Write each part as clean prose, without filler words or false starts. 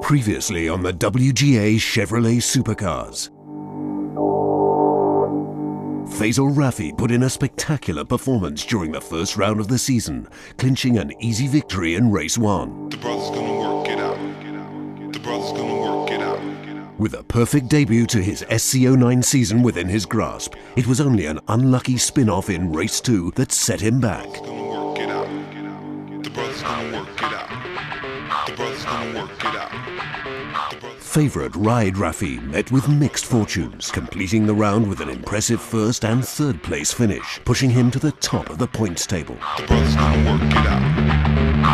Previously on the WGA Chevrolet Supercars. Faisal Rafi put in a spectacular performance during the first round of the season, clinching an easy victory in race 1. The brother's gonna work it out. The brother's gonna work it out. With a perfect debut to his SC09 season within his grasp, it was only an unlucky spin-off in race 2 that set him back. The brother's gonna work it out. The brother's gonna work it out. Favourite Raid Rafi met with mixed fortunes, completing the round with an impressive first and third place finish, pushing him to the top of the points table. The brother's gonna work it out.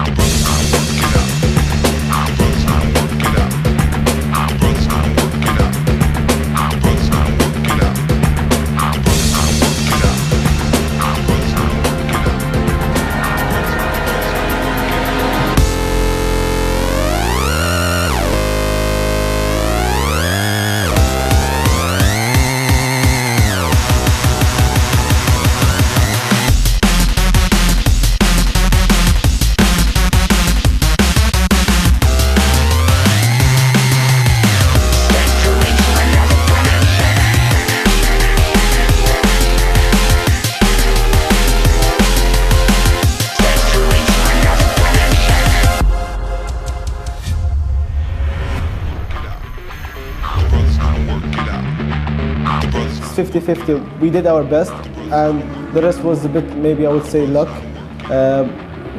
The brother's gonna work it out. The brother's gonna work it out. The brother's gonna work it out. The brother's gonna work it out. The brother's gonna work it out. The brother's gonna work it out. It's 50-50. We did our best, and the rest was a bit, maybe I would say, luck.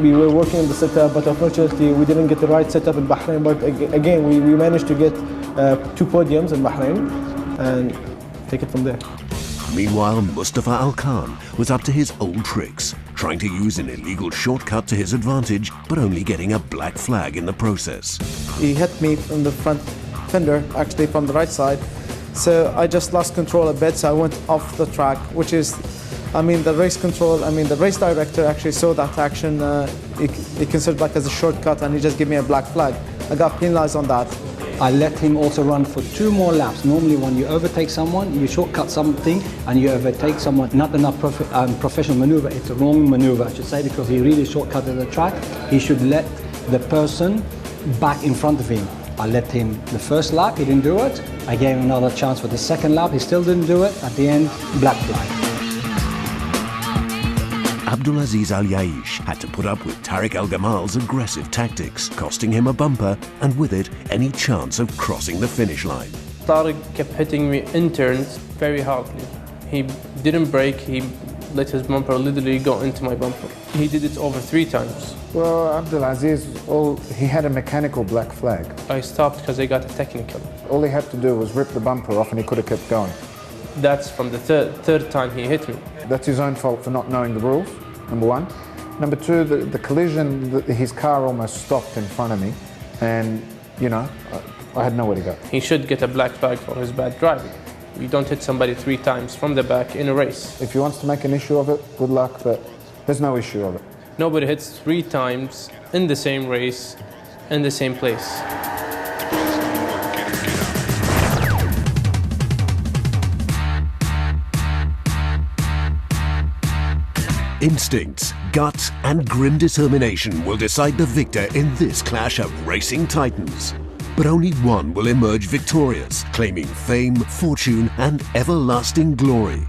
We were working on the setup, but unfortunately we didn't get the right setup in Bahrain. But again, we managed to get 2 podiums in Bahrain and take it from there. Meanwhile, Mustafa Al-Khan was up to his old tricks, trying to use an illegal shortcut to his advantage, but only getting a black flag in the process. He hit me from the front fender, actually from the right side. So I just lost control a bit, so I went off the track, which is, the race director actually saw that action. He considered like as a shortcut, and he just gave me a black flag. I got penalized on that. I let him also run for 2 more laps. Normally when you overtake someone, you shortcut something and you overtake someone, not enough professional maneuver. It's a wrong maneuver, I should say, because he really shortcutted the track. He should let the person back in front of him. I let him the first lap, he didn't do it. I gave him another chance for the second lap, he still didn't do it. At the end, black flag. Abdulaziz Al-Yaish had to put up with Tariq Al-Gamal's aggressive tactics, costing him a bumper and with it any chance of crossing the finish line. Tariq kept hitting me in turns very hardly. He didn't brake, he let his bumper literally go into my bumper. He did it over 3 times. Well, Abdulaziz, he had a mechanical black flag. I stopped because I got a technical. All he had to do was rip the bumper off and he could have kept going. That's from the third time he hit me. That's his own fault for not knowing the rules, number 1. Number 2, the collision, his car almost stopped in front of me, and, I had nowhere to go. He should get a black flag for his bad driving. You don't hit somebody 3 times from the back in a race. If he wants to make an issue of it, good luck, but there's no issue of it. Nobody hits 3 times in the same race, in the same place. Instincts, guts and grim determination will decide the victor in this clash of racing titans. But only one will emerge victorious, claiming fame, fortune and everlasting glory.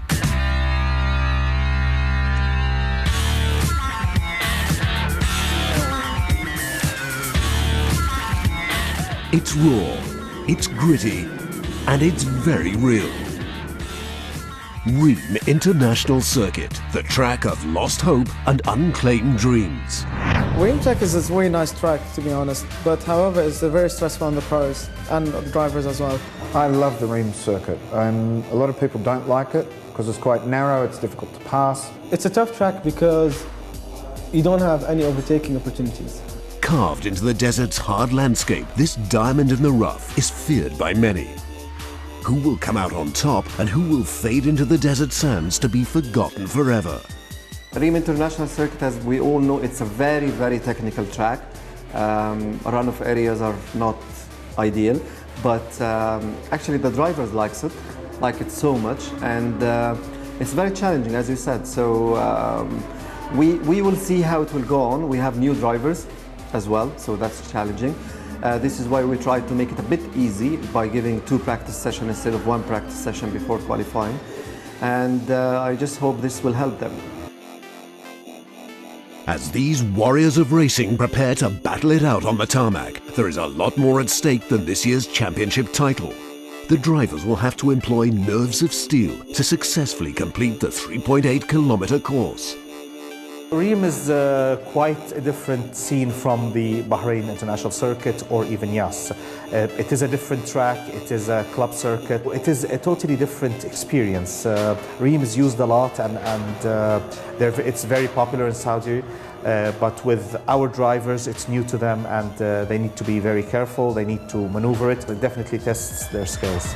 It's raw, it's gritty, and it's very real. Ream International Circuit, the track of lost hope and unclaimed dreams. Ream track is a very nice track, to be honest, but however, it's very stressful on the cars and the drivers as well. I love the Ream circuit. A lot of people don't like it because it's quite narrow, it's difficult to pass. It's a tough track because you don't have any overtaking opportunities. Carved into the desert's hard landscape, this diamond in the rough is feared by many. Who will come out on top and who will fade into the desert sands to be forgotten forever? Ream International Circuit, as we all know, it's a very, very technical track. Runoff areas are not ideal, but actually the drivers like it so much, and it's very challenging, as you said. So we will see how it will go on. We have new drivers as well, so that's challenging. This is why we try to make it a bit easy by giving 2 practice sessions instead of 1 practice session before qualifying. And I just hope this will help them. As these warriors of racing prepare to battle it out on the tarmac, there is a lot more at stake than this year's championship title. The drivers will have to employ nerves of steel to successfully complete the 3.8-kilometer course. Reem is quite a different scene from the Bahrain International Circuit or even Yas. It is a different track, it is a club circuit, it is a totally different experience. Reem is used a lot and it's very popular in Saudi, but with our drivers it's new to them and they need to be very careful, they need to maneuver it. It definitely tests their skills.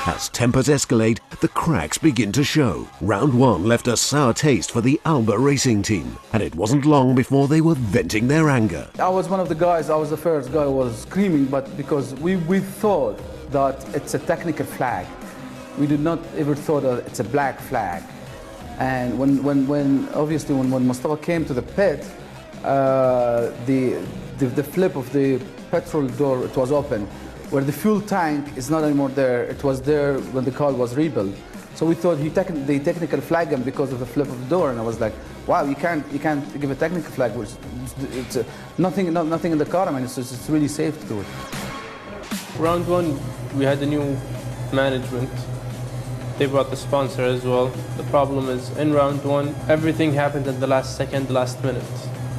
As tempers escalate, the cracks begin to show. Round 1 left a sour taste for the Alba racing team, and it wasn't long before they were venting their anger. I was one of the guys, I was the first guy who was screaming, but because we thought that it's a technical flag. We did not ever thought that it's a black flag. And when obviously when Mustafa came to the pit, the flip of the petrol door, it was open. Where the fuel tank is not anymore there, it was there when the car was rebuilt. So we thought they technically flagged him because of the flip of the door, and I was like, wow, you can't give a technical flag. It's nothing in the car. I mean, it's really safe to do it. Round 1, we had a new management. They brought the sponsor as well. The problem is, in round 1, everything happened at the last second, last minute.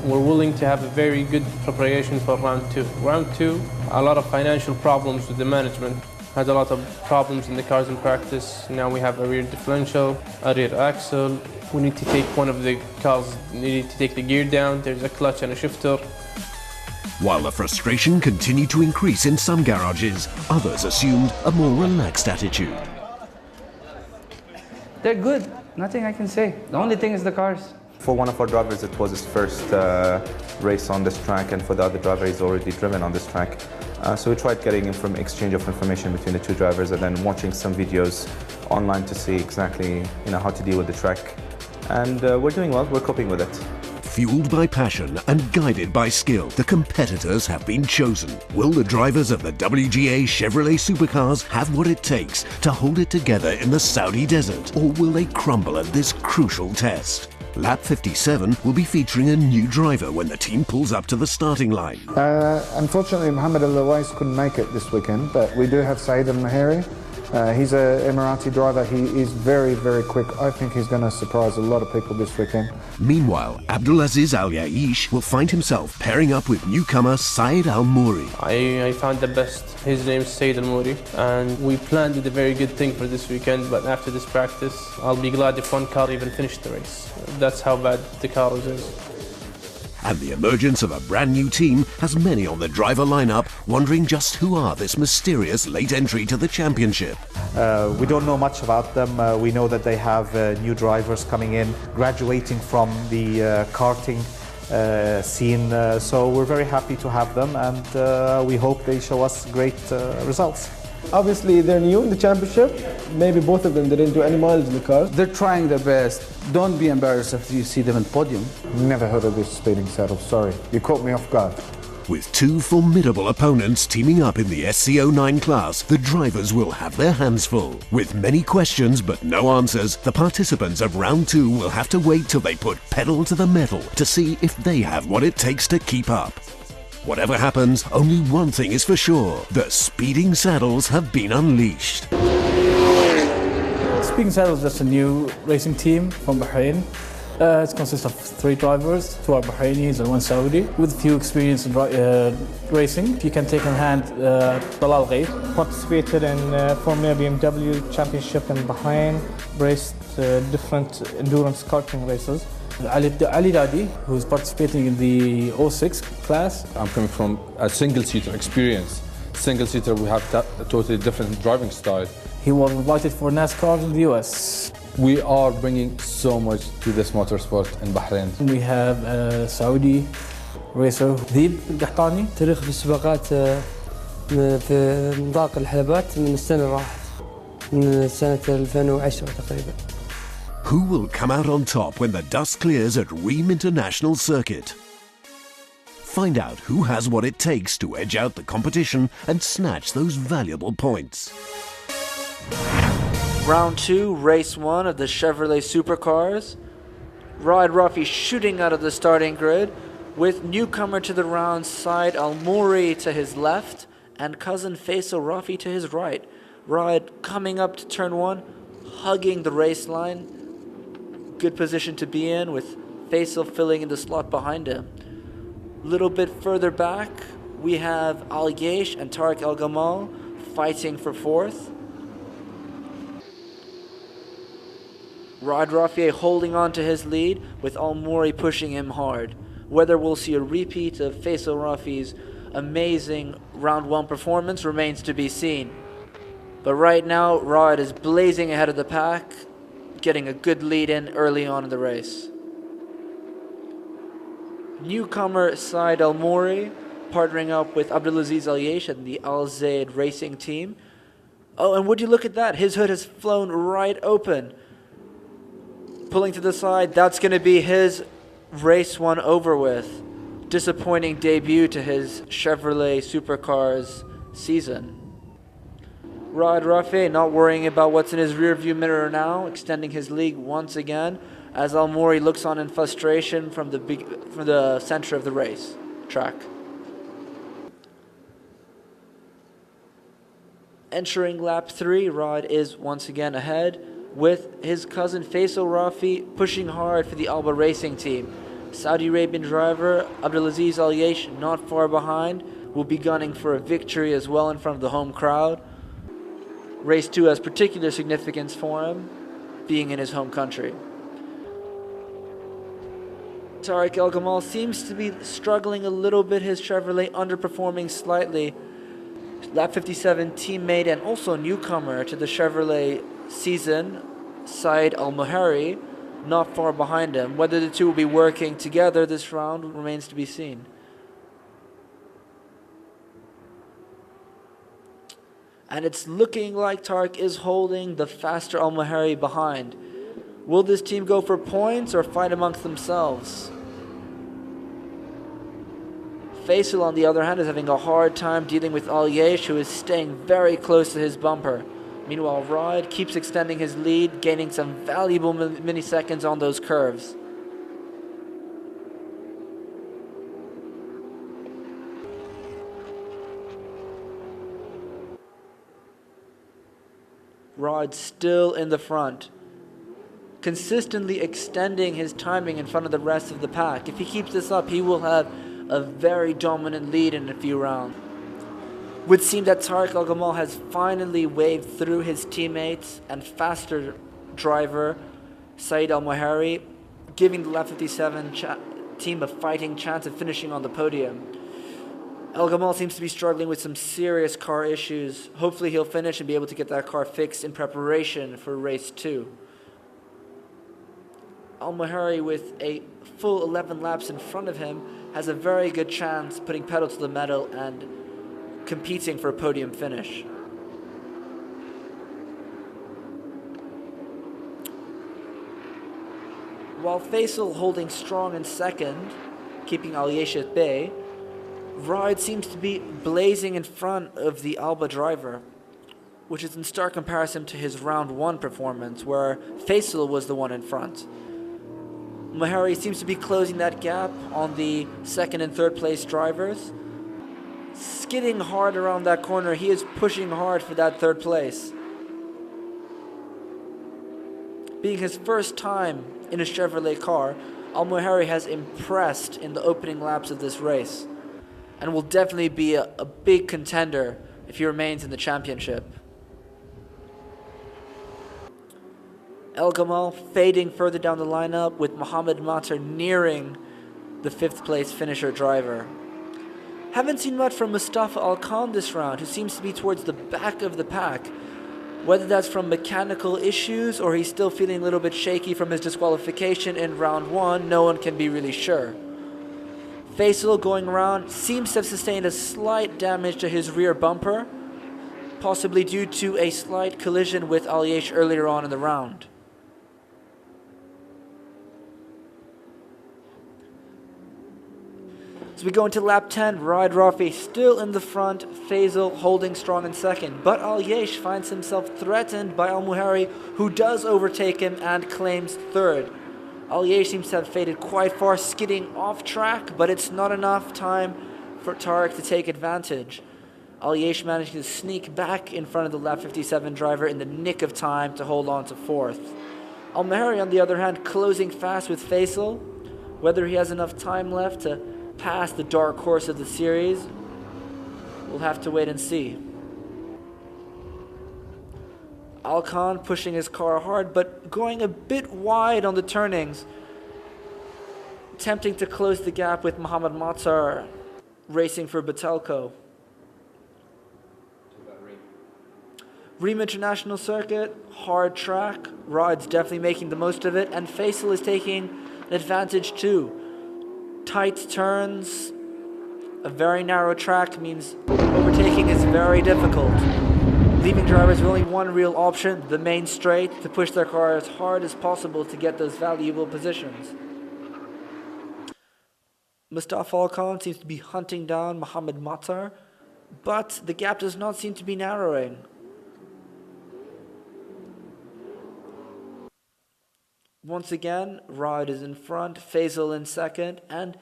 We're willing to have a very good preparation for round 2. Round 2, a lot of financial problems with the management. Had a lot of problems in the cars in practice. Now we have a rear differential, a rear axle. We need to take one of the cars, need to take the gear down. There's a clutch and a shifter. While the frustration continued to increase in some garages, others assumed a more relaxed attitude. They're good, nothing I can say. The only thing is the cars. For one of our drivers, it was his first race on this track, and for the other driver, he's already driven on this track. So we tried getting exchange of information between the 2 drivers, and then watching some videos online to see exactly how to deal with the track. And we're doing well, we're coping with it. Fueled by passion and guided by skill, the competitors have been chosen. Will the drivers of the WGA Chevrolet Supercars have what it takes to hold it together in the Saudi desert, or will they crumble at this crucial test? Lap 57 will be featuring a new driver when the team pulls up to the starting line. Unfortunately, Mohammed Al-Lawais couldn't make it this weekend, but we do have Saeed Al-Mahiri. He's an Emirati driver. He is very, very quick. I think he's going to surprise a lot of people this weekend. Meanwhile, Abdulaziz Al-Yaish will find himself pairing up with newcomer Saeed Al-Mouri. I found the best. His name's Saeed Al-Mouri, and we planned a very good thing for this weekend, but after this practice, I'll be glad if one car even finished the race. That's how bad the car is. And the emergence of a brand new team has many on the driver lineup wondering just who are this mysterious late entry to the championship. We don't know much about them. We know that they have new drivers coming in, graduating from the karting scene. So we're very happy to have them, and we hope they show us great results. Obviously, they're new in the championship. Maybe both of them didn't do any miles in the car. They're trying their best. Don't be embarrassed if you see them in podium. Never heard of this speeding saddle, sorry. You caught me off guard. With 2 formidable opponents teaming up in the SC09 class, the drivers will have their hands full. With many questions but no answers, the participants of round 2 will have to wait till they put pedal to the metal to see if they have what it takes to keep up. Whatever happens, only one thing is for sure: the speeding saddles have been unleashed. Speeding Saddles is just a new racing team from Bahrain. It consists of 3 drivers, 2 are Bahrainis and 1 Saudi, with few experience in racing. You can take in hand Talal Ghaib. Participated in Formula BMW Championship in Bahrain, raced different endurance karting races. Ali Dadi, who's participating in the 06 class. I'm coming from a single-seater experience. Single-seater, we have a totally different driving style. He was invited for NASCAR in the US. We are bringing so much to this motorsport in Bahrain. We have a Saudi racer, Deeb Al-Qahtani. تاريخ في السباقات في نطاق الحلبات من السنة راحت من سنة 2010 تقريبا. Who will come out on top when the dust clears at Reem International Circuit? Find out who has what it takes to edge out the competition and snatch those valuable points. Round 2, race 1 of the Chevrolet Supercars. Rod Rafi shooting out of the starting grid with newcomer to the round side Al-Mouri to his left and cousin Faisal Rafi to his right. Rod coming up to turn 1, hugging the race line. Good position to be in with Faisal filling in the slot behind him. Little bit further back, we have Al Yesh and Tariq El Gamal fighting for 4th. Rod Rafi holding on to his lead with Al-Mouri pushing him hard. Whether we'll see a repeat of Faisal Rafi's amazing round 1 performance remains to be seen. But right now, Rod is blazing ahead of the pack, getting a good lead in early on in the race. Newcomer Said Al-Mouri partnering up with Abdulaziz Al-Yesh and the Al Zaid racing team. Oh, and would you look at that? His hood has flown right open. Pulling to the side, that's going to be his race 1 over with. Disappointing debut to his Chevrolet Supercars season. Rod Rafi not worrying about what's in his rearview mirror now, extending his lead once again as Al-Mouri looks on in frustration from the center of the race track. Entering lap 3, Rod is once again ahead with his cousin Faisal Rafi pushing hard for the Alba Racing team. Saudi Arabian driver Abdulaziz Al-Yesh not far behind, will be gunning for a victory as well in front of the home crowd. Race 2 has particular significance for him, being in his home country. Tariq El Gamal seems to be struggling a little bit, his Chevrolet underperforming slightly. Lap 57 teammate and also newcomer to the Chevrolet season, Said Al-Muhari, not far behind him. Whether the two will be working together this round remains to be seen. And it's looking like Tariq is holding the faster Al-Muhari behind. Will this team go for points or fight amongst themselves? Faisal, on the other hand, is having a hard time dealing with Al Yesh, who is staying very close to his bumper. Meanwhile, Rod keeps extending his lead, gaining some valuable milliseconds on those curves. Rod still in the front, consistently extending his timing in front of the rest of the pack. If he keeps this up, he will have a very dominant lead in a few rounds. Would seem that Tariq El Gamal has finally waved through his teammates and faster driver Said Al-Muhari, giving the lap 57 team a fighting chance of finishing on the podium. El Gamal seems to be struggling with some serious car issues. Hopefully he'll finish and be able to get that car fixed in preparation for race 2. Al-Muhari, with a full 11 laps in front of him, has a very good chance putting pedal to the metal and competing for a podium finish. While Faisal holding strong in second, keeping Al Yesh at bay, Rod seems to be blazing in front of the Alba driver, which is in stark comparison to his round 1 performance, where Faisal was the one in front. Muhari seems to be closing that gap on the second and third place drivers. Skidding hard around that corner, he is pushing hard for that third place. Being his first time in a Chevrolet car, Al-Muhari has impressed in the opening laps of this race and will definitely be a big contender if he remains in the championship. El Gamal fading further down the lineup with Mohamed Mater nearing the 5th place finisher driver. Haven't seen much from Mustafa Al-Khan this round, who seems to be towards the back of the pack. Whether that's from mechanical issues or he's still feeling a little bit shaky from his disqualification in round 1, no one can be really sure. Faisal going around seems to have sustained a slight damage to his rear bumper, possibly due to a slight collision with Al Yesh earlier on in the round. As we go into lap 10, Ride Rafi still in the front, Faisal holding strong in second. But Al Yesh finds himself threatened by Al Muhari, who does overtake him and claims third. Al Yesh seems to have faded quite far, skidding off track, but it's not enough time for Tariq to take advantage. Al Yesh managing to sneak back in front of the lap 57 driver in the nick of time to hold on to fourth. Al Muhari, on the other hand, closing fast with Faisal. Whether he has enough time left to pass the dark horse of the series, we'll have to wait and see. Alkan pushing his car hard, but going a bit wide on the turnings, attempting to close the gap with Mohamed Matar racing for Batelco. Reem International Circuit, hard track, Ride's definitely making the most of it, and Faisal is taking an advantage too. Tight turns, a very narrow track means overtaking is very difficult. Leaving drivers with only one real option, the main straight, to push their car as hard as possible to get those valuable positions. Mustafa Alkan seems to be hunting down Mohamed Matar, but the gap does not seem to be narrowing. Once again, Ride is in front, Faisal in second, and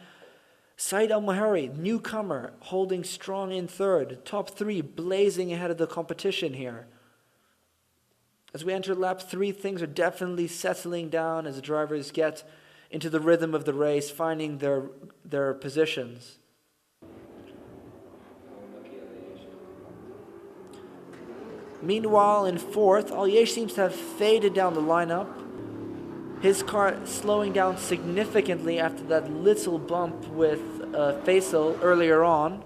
Said Al Muhari, newcomer, holding strong in third. Top three blazing ahead of the competition here. As we enter lap 3, things are definitely settling down as the drivers get into the rhythm of the race, finding their positions. Meanwhile, in fourth, Al Yesh seems to have faded down the lineup. His car slowing down significantly after that little bump with Faisal earlier on.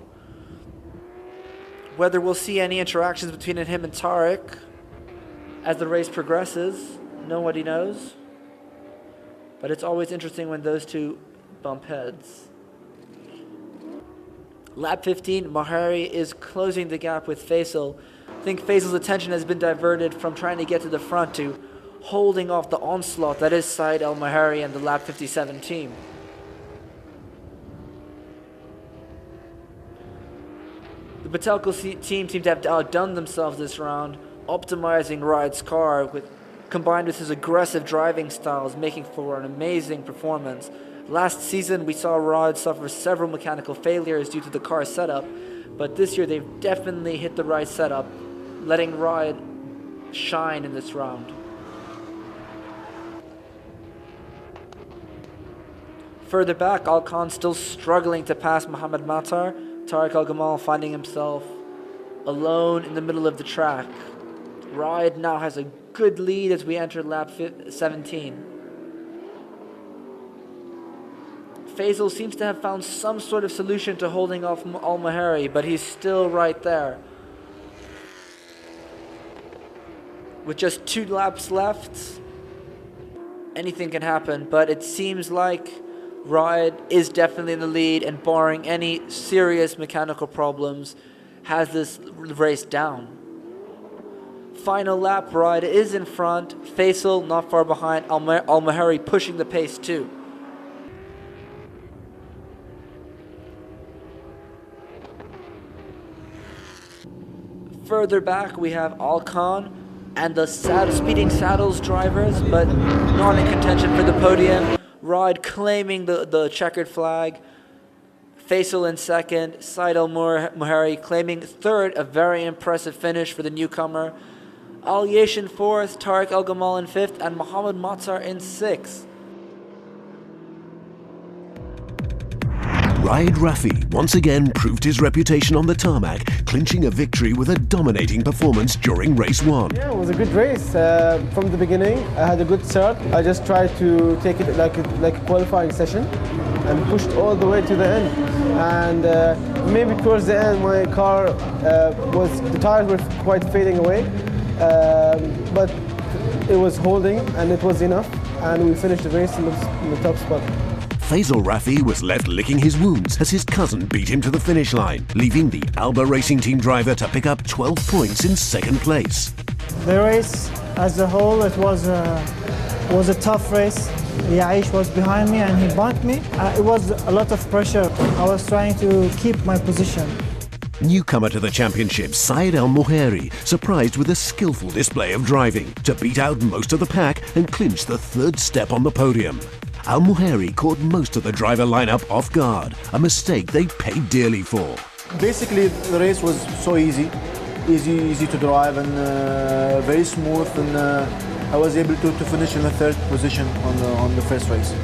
Whether we'll see any interactions between him and Tariq as the race progresses, nobody knows. But it's always interesting when those two bump heads. Lap 15, Muhari is closing the gap with Faisal. I think Faisal's attention has been diverted from trying to get to the front to holding off the onslaught that is Said Al Muhari and the lap 57 team. The Batelco team seem to have outdone themselves this round, optimizing Ride's car combined with his aggressive driving styles, making for an amazing performance. Last season we saw Ride suffer several mechanical failures due to the car setup, but this year they've definitely hit the right setup, letting Ride shine in this round. Further back, Alkan still struggling to pass Mohamed Matar. Tariq Al Gamal finding himself alone in the middle of the track. Ride now has a good lead as we enter lap 17. Faisal seems to have found some sort of solution to holding off Al Muhari, but he's still right there. With just 2 laps left, anything can happen, but it seems like Ride is definitely in the lead, and barring any serious mechanical problems, has this race down. Final lap, Ride is in front, Faisal not far behind, Al Muhari pushing the pace too. Further back we have Alkan and the speeding Saddles drivers, but not in contention for the podium. Ride claiming the checkered flag. Faisal in second. Said Al Muhari claiming third, a very impressive finish for the newcomer. Al Yesh in fourth, Tariq Al Gamal in fifth, and Mohamed Matar in sixth. Ride Rafi once again proved his reputation on the tarmac, clinching a victory with a dominating performance during race 1. Yeah, it was a good race. From the beginning, I had a good start. I just tried to take it like a qualifying session and pushed all the way to the end. And maybe towards the end, my car the tires were quite fading away, but it was holding and it was enough. And we finished the race in the top spot. Faisal Rafi was left licking his wounds as his cousin beat him to the finish line, leaving the Alba Racing Team driver to pick up 12 points in second place. The race as a whole, it was a tough race. Yaish was behind me and he bumped me. It was a lot of pressure. I was trying to keep my position. Newcomer to the championship, Saeed Al Moheri surprised with a skillful display of driving to beat out most of the pack and clinch the third step on the podium. Al Moheri caught most of the driver lineup off guard, a mistake they paid dearly for. Basically, the race was so easy to drive and very smooth, and I was able to finish in the third position on the first race.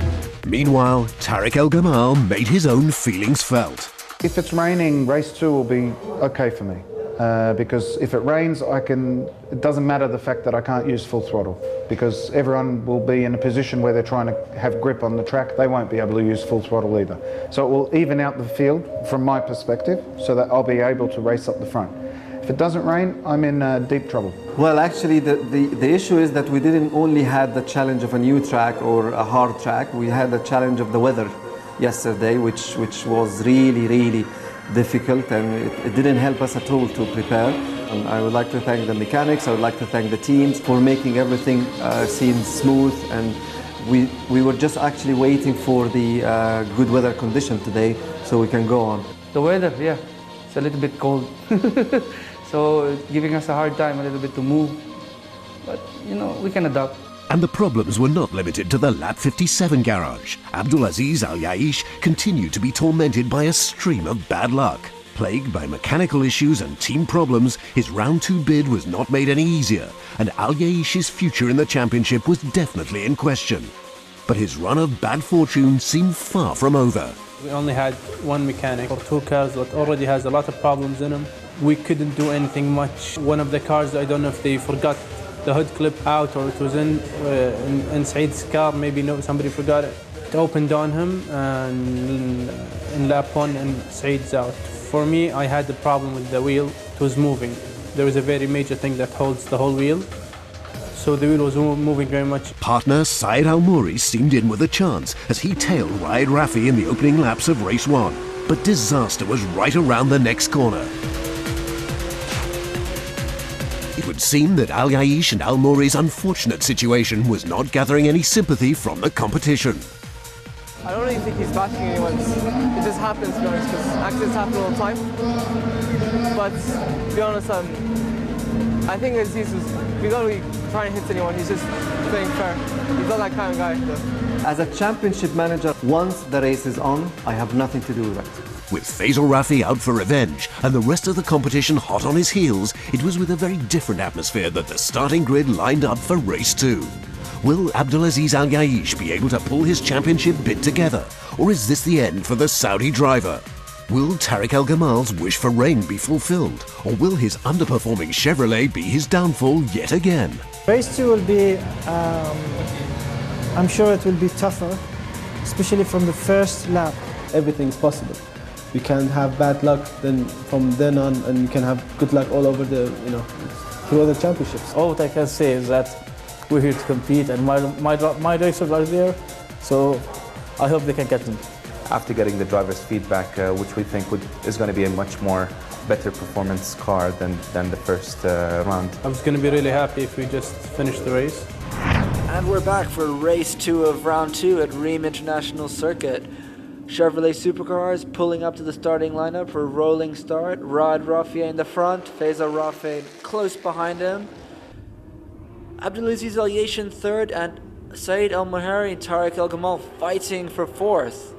Meanwhile, Tariq El Gamal made his own feelings felt. If it's raining, race 2 will be okay for me. Because if it rains, it doesn't matter the fact that I can't use full throttle, because everyone will be in a position where they're trying to have grip on the track. They won't be able to use full throttle either. So it will even out the field from my perspective, so that I'll be able to race up the front. If it doesn't rain, I'm in deep trouble. Well, actually, the issue is that we didn't only have the challenge of a new track or a hard track, we had the challenge of the weather yesterday, which was really difficult, and it didn't help us at all to prepare. And I would like to thank the mechanics, I would like to thank the teams for making everything seem smooth, and we were just actually waiting for the good weather condition today so we can go on. The weather, yeah, it's a little bit cold. So it's giving us a hard time a little bit to move. But, you know, we can adapt. And the problems were not limited to the Lap 57 garage. Abdulaziz Al Yaish continued to be tormented by a stream of bad luck. Plagued by mechanical issues and team problems, his round 2 bid was not made any easier, and Al Yaish's future in the championship was definitely in question. But his run of bad fortune seemed far from over. We only had one mechanic for 2 cars that already has a lot of problems in them. We couldn't do anything much. One of the cars, I don't know if they forgot the hood clip out or it was in Saeed's car, maybe somebody forgot it. It opened on him and in lap 1 and Saeed's out. For me, I had the problem with the wheel. It was moving. There was a very major thing that holds the whole wheel. So the wheel was moving very much. Partner Saeed Al Mouri seemed in with a chance as he tailed Raed Rafi in the opening laps of race 1. But disaster was right around the next corner. It would seem that Al Yaish and Al Mouri's unfortunate situation was not gathering any sympathy from the competition. I don't really think he's bashing anyone. It just happens, to be honest, because accidents happen all the time. But to be honest, I think Aziz he's not really trying to hit anyone. He's just playing fair. He's not that kind of guy. So. As a championship manager, once the race is on, I have nothing to do with it. With Faisal Rafi out for revenge and the rest of the competition hot on his heels, it was with a very different atmosphere that the starting grid lined up for race 2. Will Abdulaziz Al Yaish be able to pull his championship bid together, or is this the end for the Saudi driver? Will Tariq El Gamal's wish for rain be fulfilled, or will his underperforming Chevrolet be his downfall yet again? Race 2 will be, I'm sure it will be tougher, especially from the first lap. Everything's possible. We can have bad luck from then on, and you can have good luck all over through the championships. All what I can say is that we're here to compete, and my racers are there, so I hope they can get them. After getting the driver's feedback, which we think is going to be a much more better performance car than the first round. I was going to be really happy if we just finished the race. And we're back for race 2 of round 2 at Ream International Circuit. Chevrolet Supercars pulling up to the starting lineup for a rolling start. Raed Rafi in the front, Faisal Rafi close behind him. Abdulaziz Al Yaish in third, and Saeed Al Moheri and Tariq El Gamal fighting for fourth.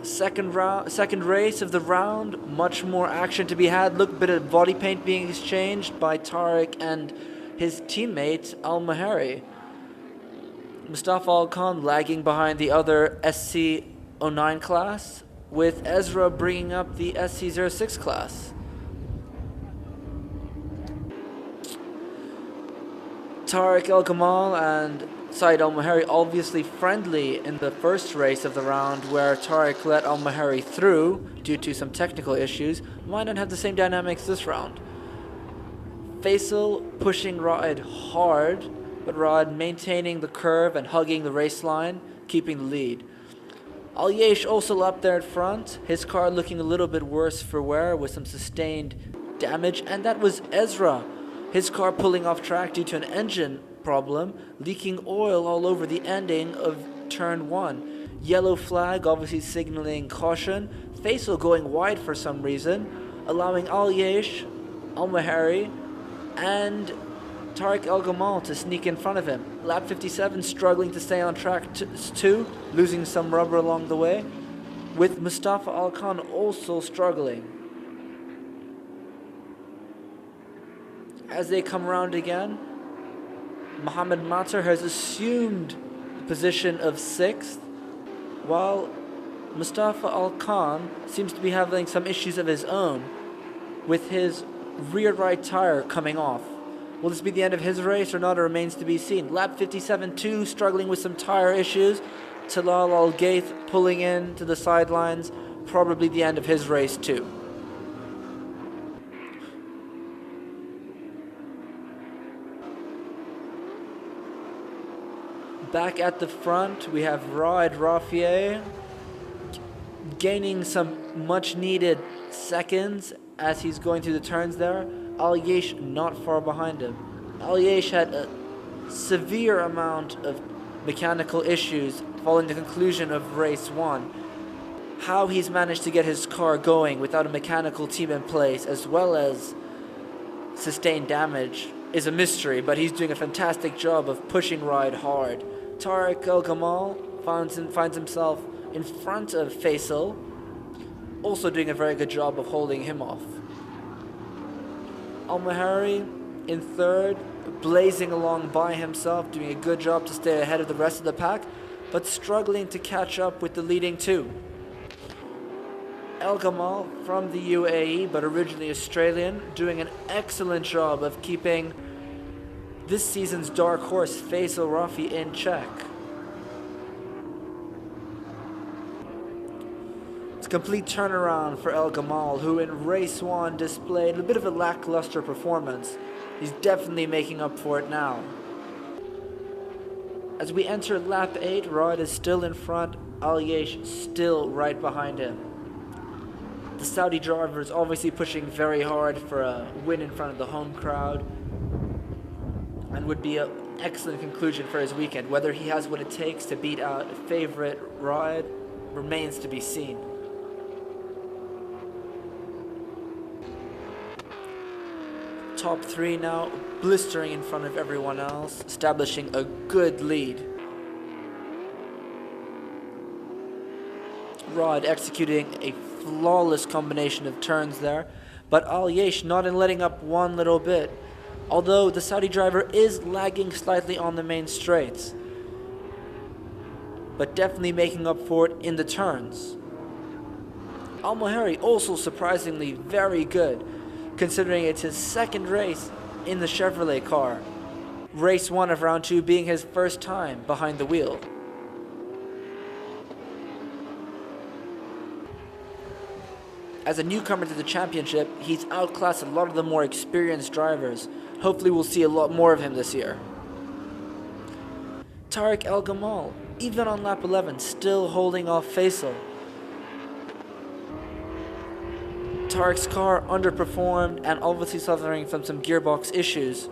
Second race of the round, much more action to be had. Look, a bit of body paint being exchanged by Tariq and his teammate Al Moheri. Mustafa Al Khan lagging behind the other SC09 class, with Ezra bringing up the SC06 class. Tariq El Gamal and Saeed Al Moheri obviously friendly in the first race of the round, where Tariq let Al Moheri through due to some technical issues. Might not have the same dynamics this round. Faisal pushing Raed hard, but Raed maintaining the curve and hugging the race line, keeping the lead. Al Yaish also up there at front, his car looking a little bit worse for wear with some sustained damage, and that was Ezra, his car pulling off track due to an engine problem, leaking oil all over the ending of turn 1. Yellow flag obviously signaling caution. Faisal going wide for some reason, allowing Al-Yesh, Al-Mahari, and Tariq El-Gamal to sneak in front of him. Lap 57 struggling to stay on track too, losing some rubber along the way, with Mustafa Al-Khan also struggling. As they come around again, Mohammed Matar has assumed the position of 6th, while Mustafa Al-Khan seems to be having some issues of his own with his rear right tire coming off. Will this be the end of his race or not? It remains to be seen. Lap 57 too, struggling with some tire issues. Talal Al-Gaith pulling in to the sidelines. Probably the end of his race too. Back at the front, we have Raed Rafieh gaining some much needed seconds as he's going through the turns there. Al-Yesh not far behind him. Al-Yesh had a severe amount of mechanical issues following the conclusion of race 1. How he's managed to get his car going without a mechanical team in place, as well as sustained damage, is a mystery, but he's doing a fantastic job of pushing Raed hard. Tariq El-Gamal finds himself in front of Faisal, also doing a very good job of holding him off. Al-Mahari in 3rd, blazing along by himself, doing a good job to stay ahead of the rest of the pack, but struggling to catch up with the leading 2. El-Gamal from the UAE, but originally Australian, doing an excellent job of keeping this season's dark horse Faisal Rafi in check. It's a complete turnaround for El-Gamal, who in race 1 displayed a bit of a lackluster performance. He's definitely making up for it now. As we enter lap 8, Raed is still in front, Al-Yesh still right behind him. The Saudi driver is obviously pushing very hard for a win in front of the home crowd, and would be an excellent conclusion for his weekend. Whether he has what it takes to beat out favorite Raed remains to be seen. Top 3 now, blistering in front of everyone else, establishing a good lead. Raed executing a flawless combination of turns there, but Al-Yesh not in letting up one little bit, although the Saudi driver is lagging slightly on the main straights, but definitely making up for it in the turns. Al-Mahari also surprisingly very good, considering it's his 2nd race in the Chevrolet car, race 1 of round 2 being his first time behind the wheel. As a newcomer to the championship, he's outclassed a lot of the more experienced drivers. Hopefully we'll see a lot more of him this year. Tariq El-Gamal, even on lap 11, still holding off Faisal. Tariq's car underperformed and obviously suffering from some gearbox issues,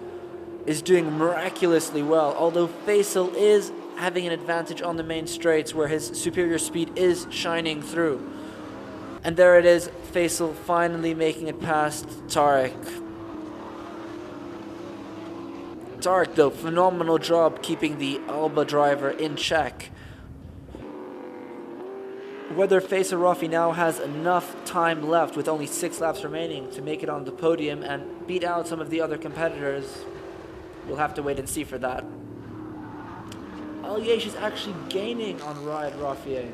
is doing miraculously well, although Faisal is having an advantage on the main straights where his superior speed is shining through. And there it is, Faisal finally making it past Tariq. Tariq, though, phenomenal job keeping the Alba driver in check. Whether Faisal Rafi now has enough time left with only 6 laps remaining to make it on the podium and beat out some of the other competitors, we'll have to wait and see for that. Al-Yesh is actually gaining on Raed Rafieh.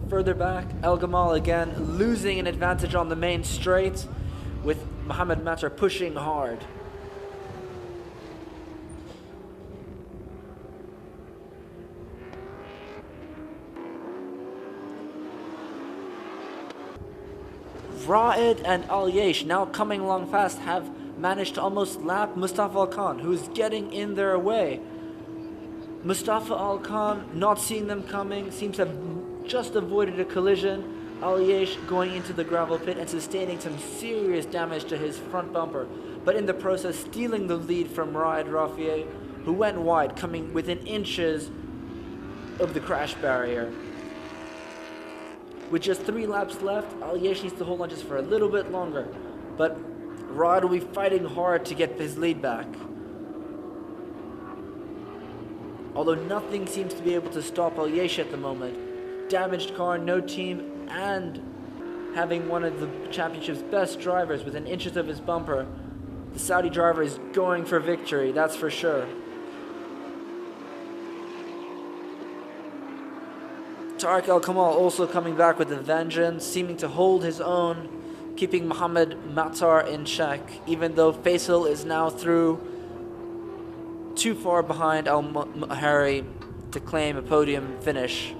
Further back, El-Gamal again losing an advantage on the main straight, with Mohammed Matar pushing hard. Raed and Al-Yesh, now coming along fast, have managed to almost lap Mustafa Al-Khan, who's getting in their way. Mustafa Al-Khan, not seeing them coming, seems to have just avoided a collision. Al-Yesh going into the gravel pit and sustaining some serious damage to his front bumper. but in the process stealing the lead from Raed Rafieh, who went wide, coming within inches of the crash barrier. With just 3 laps left, Aliesh needs to hold on just for a little bit longer, but Raed will be fighting hard to get his lead back. Although nothing seems to be able to stop Aliesh at the moment. Damaged car, no team, and having one of the championship's best drivers within inches of his bumper, the Saudi driver is going for victory, that's for sure. Tariq Al Kamal also coming back with a vengeance, seeming to hold his own, keeping Mohammed Matar in check, even though Faisal is now through too far behind Al Mahari to claim a podium finish.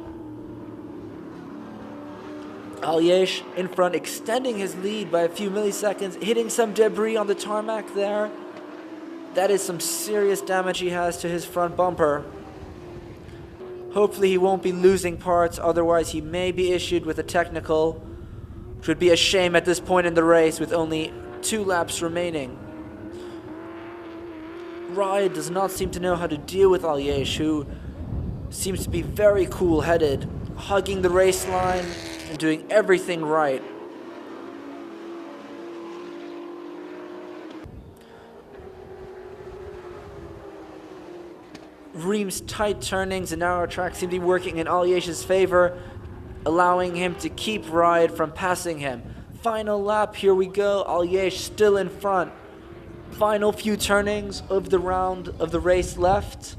Aliesh in front, extending his lead by a few milliseconds, hitting some debris on the tarmac there. That is some serious damage he has to his front bumper. Hopefully he won't be losing parts, otherwise he may be issued with a technical, which would be a shame at this point in the race with only 2 laps remaining. Raed does not seem to know how to deal with Aliesh, who seems to be very cool-headed, hugging the race line and doing everything right. Reem's tight turnings and narrow track seem to be working in Aliesh's favor, allowing him to keep Raed from passing him. Final lap, here we go. Aliesh still in front. Final few turnings of the round of the race left.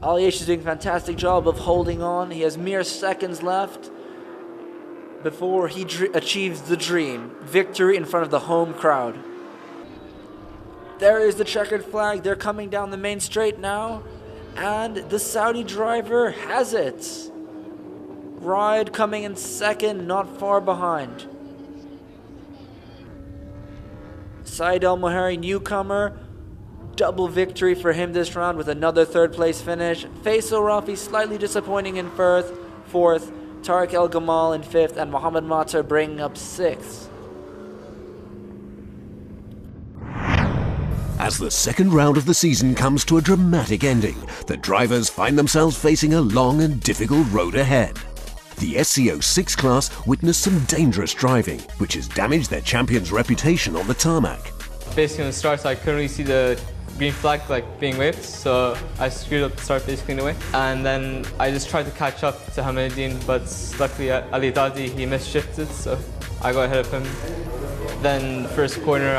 Aliesh is doing a fantastic job of holding on. He has mere seconds left before he achieves the dream. Victory in front of the home crowd. There is the checkered flag. They're coming down the main straight now. And the Saudi driver has it. Raed coming in second, not far behind. Saeed Al Mohari, newcomer. Double victory for him this round with another 3rd place finish. Faisal Rafi slightly disappointing in 4th. Tariq El Gamal in 5th. And Mohammed Matar bringing up 6th. As the second round of the season comes to a dramatic ending, the drivers find themselves facing a long and difficult road ahead. The SCO 6 class witnessed some dangerous driving, which has damaged their champion's reputation on the tarmac. Basically, on the starts, I couldn't really see the green flag being waved, so I screwed up the start basically in a way. And then I just tried to catch up to Hamidine, but luckily Ali Dadi, he misshifted, so I got ahead of him. Then the first corner,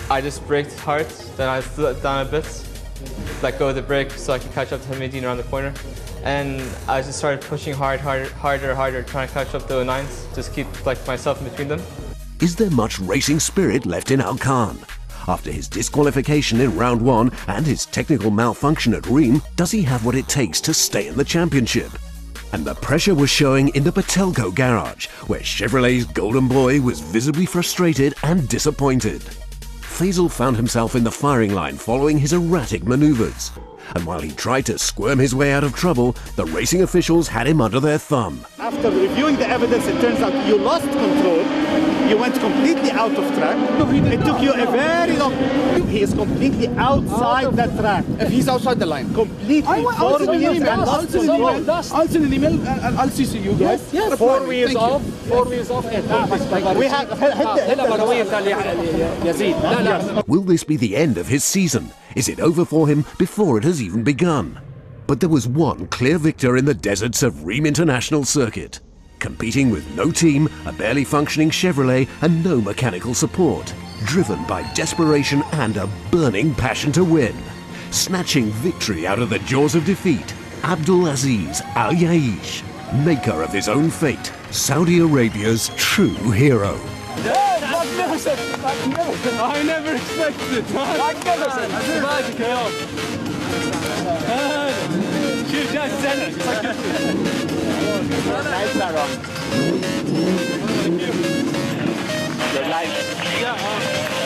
I just braked hard, then I slowed down a bit, let go of the brake so I could catch up to Hamidine around the corner. And I just started pushing harder, trying to catch up the 09s, just keep myself in between them. Is there much racing spirit left in Al Khan? After his disqualification in round 1 and his technical malfunction at Reem, does he have what it takes to stay in the championship? And the pressure was showing in the Patelco garage, where Chevrolet's golden boy was visibly frustrated and disappointed. Faisal found himself in the firing line following his erratic maneuvers. And while he tried to squirm his way out of trouble, the racing officials had him under their thumb. After reviewing the evidence, it turns out you lost control. You went completely out of track. It took you a very long... He is completely outside that track. If he's outside the line. Completely. 4 wheels and lost control. I'll send an email and I'll CC you guys. Yes. 4 wheels off. 4 wheels off. We have... Will this be the end of his season? Is it over for him before it has even begun? But there was one clear victor in the deserts of Reem International Circuit, competing with no team, a barely functioning Chevrolet and no mechanical support, driven by desperation and a burning passion to win. Snatching victory out of the jaws of defeat, Abdul Aziz Al Yaish, maker of his own fate, Saudi Arabia's true hero. I never expected it. I never said it. Magic, شوف جاي السنة. Lights are on. The lights.